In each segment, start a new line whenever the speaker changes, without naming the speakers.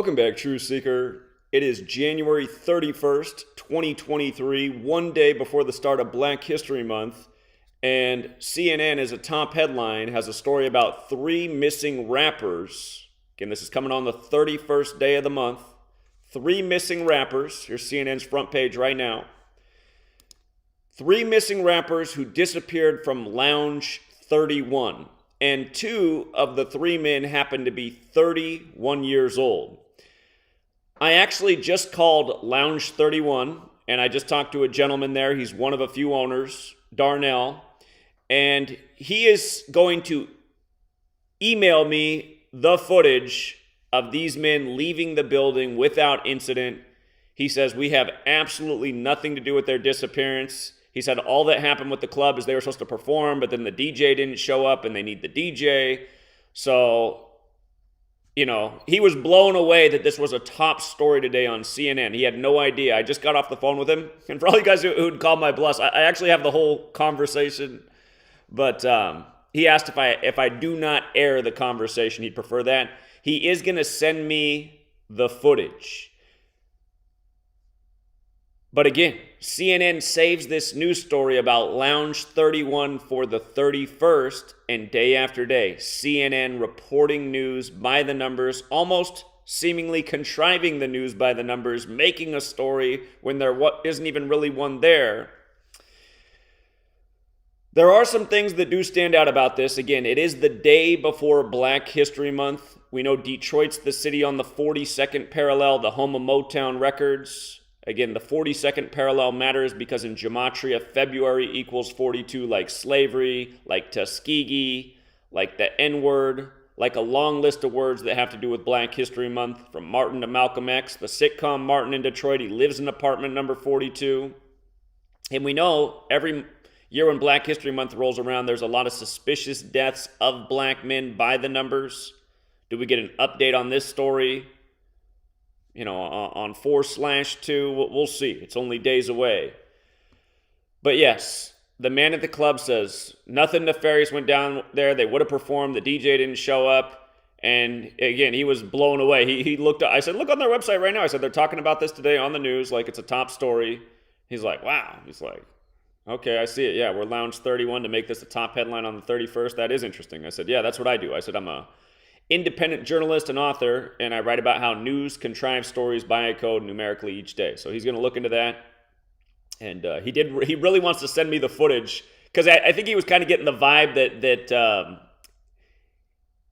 Welcome back, Truth Seeker. It is January 31st, 2023, one day before the start of Black History Month, and CNN, as a top headline, has a story about 3 missing rappers. Again, this is coming on the 31st day of the month. 3 missing rappers. Here's CNN's front page right now. 3 missing rappers who disappeared from Lounge 31. And 2 of the 3 men happen to be 31 years old. I actually just called Lounge 31, and I just talked to a gentleman there. He's one of a few owners, Darnell, and he is going to email me the footage of these men leaving the building without incident. He says we have absolutely nothing to do with their disappearance. He said all that happened with the club is they were supposed to perform, but then the DJ didn't show up and they need the DJ. So, he was blown away that this was a top story today on CNN. He had no idea. I just got off the phone with him. And for all you guys who'd call my bluff, I actually have the whole conversation. But he asked if I do not air the conversation, he'd prefer that. He is going to send me the footage. But again, CNN saves this news story about Lounge 31 for the 31st, and day after day, CNN reporting news by the numbers, almost seemingly contriving the news by the numbers, making a story when there isn't even really one there. There are some things that do stand out about this. Again, it is the day before Black History Month. We know Detroit's the city on the 42nd parallel, the home of Motown Records. Again, the 42nd parallel matters because in Gematria, February equals 42, like slavery, like Tuskegee, like the N-word, like a long list of words that have to do with Black History Month, from Martin to Malcolm X, the sitcom Martin in Detroit. He lives in apartment number 42. And we know every year when Black History Month rolls around, there's a lot of suspicious deaths of black men by the numbers. Do we get an update on this story? On 4/2, we'll see. It's only days away. But yes, the man at the club says nothing nefarious went down there. They would have performed. The DJ didn't show up. And again, he was blown away. He looked up. I said, look on their website right now. I said, they're talking about this today on the news like it's a top story. He's like, wow. He's like, okay, I see it. Yeah, we're Lounge 31 to make this a top headline on the 31st. That is interesting. I said, yeah, that's what I do. I said, I'm a independent journalist and author, and I write about how news contrives stories by a code numerically each day. So he's going to look into that. And he really wants to send me the footage, because I think he was kind of getting the vibe that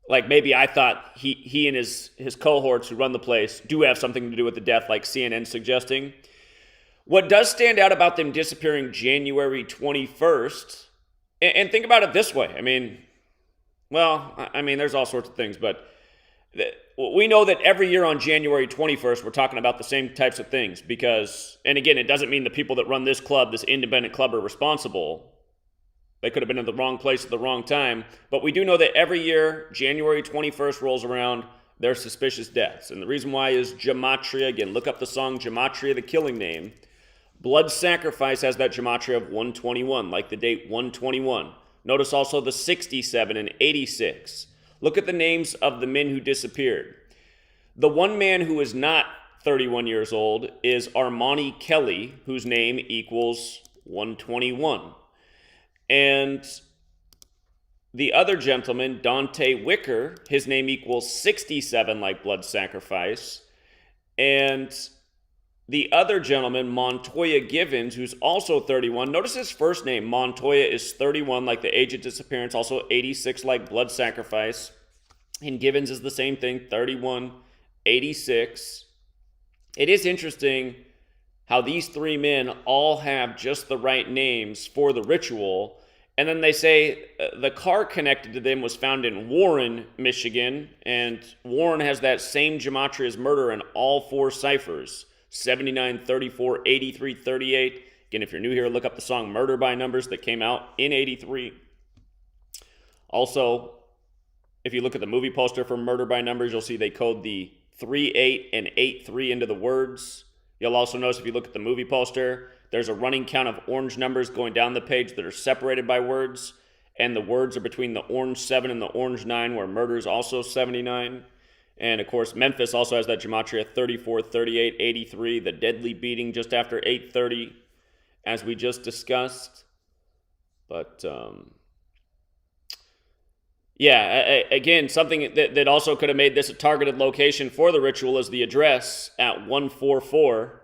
like maybe I thought he and his cohorts who run the place do have something to do with the death, like CNN suggesting. What does stand out about them disappearing January 21st, and think about it this way, there's all sorts of things, but we know that every year on January 21st, we're talking about the same types of things because, and again, it doesn't mean the people that run this club, this independent club, are responsible. They could have been in the wrong place at the wrong time, but we do know that every year, January 21st rolls around, there's suspicious deaths. And the reason why is Gematria. Again, look up the song Gematria, the killing name. Blood sacrifice has that Gematria of 121, like the date 121. Notice also the 67 and 86. Look at the names of the men who disappeared. The one man who is not 31 years old is Armani Kelly, whose name equals 121. And the other gentleman, Dante Wicker, his name equals 67, like blood sacrifice. And the other gentleman, Montoya Givens, who's also 31. Notice his first name, Montoya, is 31, like the age of disappearance, also 86, like blood sacrifice. And Givens is the same thing, 31, 86. It is interesting how these 3 men all have just the right names for the ritual. And then they say the car connected to them was found in Warren, Michigan. And Warren has that same gematria as murder in all 4 ciphers. 79, 34, 83, 38. Again, if you're new here, look up the song Murder by Numbers that came out in 83. Also, if you look at the movie poster for Murder by Numbers, you'll see they code the 38 and 83 into the words. You'll also notice if you look at the movie poster, there's a running count of orange numbers going down the page that are separated by words, and the words are between the orange 7 and the orange 9, where murder is also 79. And, of course, Memphis also has that Gematria 34, 38, 83, the deadly beating just after 8:30, as we just discussed. But, yeah, again, something that also could have made this a targeted location for the ritual is the address at 144.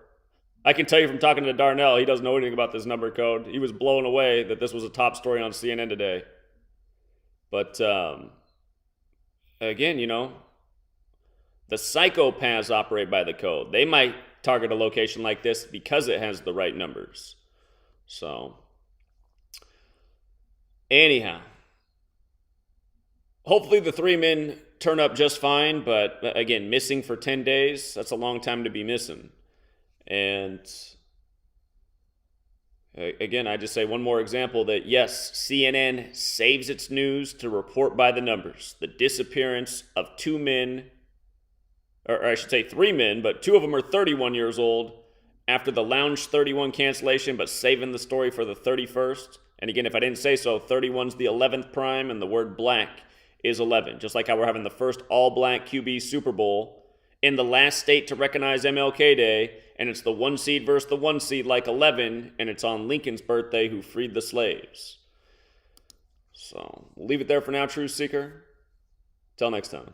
I can tell you from talking to Darnell, he doesn't know anything about this number code. He was blown away that this was a top story on CNN today. But, again, the psychopaths operate by the code. They might target a location like this because it has the right numbers. So, anyhow, hopefully the 3 men turn up just fine, but again, missing for 10 days, that's a long time to be missing. And again, I just say one more example that yes, CNN saves its news to report by the numbers. The disappearance of 2 men, or I should say 3 men, but 2 of them are 31 years old after the Lounge 31 cancellation, but saving the story for the 31st. And again, if I didn't say so, 31's the 11th prime, and the word black is 11. Just like how we're having the first all-black QB Super Bowl in the last state to recognize MLK Day, and it's the 1 seed versus the 1 seed like 11, and it's on Lincoln's birthday who freed the slaves. So, we'll leave it there for now, Truth Seeker. Till next time.